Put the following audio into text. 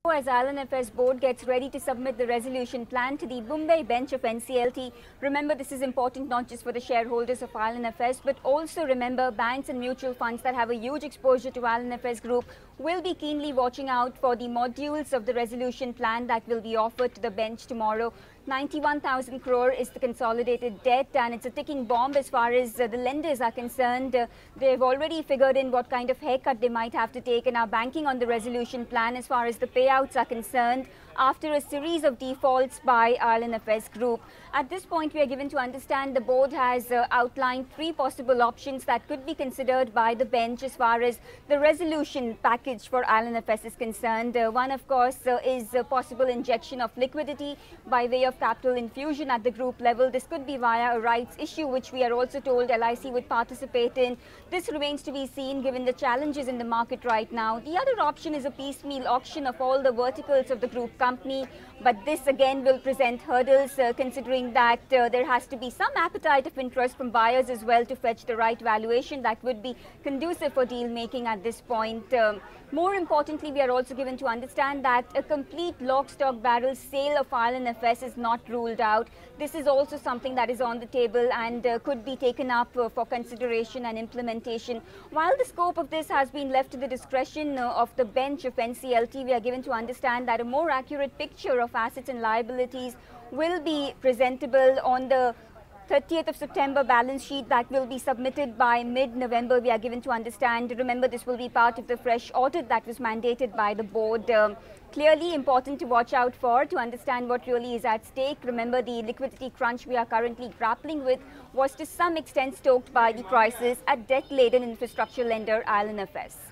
As IL&FS board gets ready to submit the resolution plan to the Bombay bench of NCLT. Remember, this is important not just for the shareholders of IL&FS, but also remember banks and mutual funds that have a huge exposure to IL&FS group will be keenly watching out for the modules of the resolution plan that will be offered to the bench tomorrow. 91,000 crore is the consolidated debt, and it's a ticking bomb as far as the lenders are concerned. They've already figured in what kind of haircut they might have to take and are banking on the resolution plan as far as the payouts are concerned after a series of defaults by IL&FS group. At this point, we are given to understand the board has outlined three possible options that could be considered by the bench as far as the resolution package for IL&FS is concerned. One, of course, is a possible injection of liquidity by way of capital infusion at the group level. This could be via a rights issue, which we are also told LIC would participate in. This remains to be seen given the challenges in the market right now. The other option is a piecemeal auction of all the verticals of the group company, but this again will present hurdles considering that there has to be some appetite of interest from buyers as well to fetch the right valuation that would be conducive for deal making at this point. More importantly, we are also given to understand that a complete lock, stock, barrel sale of IL&FS is not ruled out. This is also something that is on the table and could be taken up for consideration and implementation. While the scope of this has been left to the discretion of the bench of NCLT, we are given to understand that a more accurate picture of assets and liabilities will be presentable on the 30th of September balance sheet that will be submitted by mid-November, we are given to understand. Remember, this will be part of the fresh audit that was mandated by the board. Clearly important to watch out for to understand what really is at stake. Remember, the liquidity crunch we are currently grappling with was to some extent stoked by the crisis at debt-laden infrastructure lender IL&FS.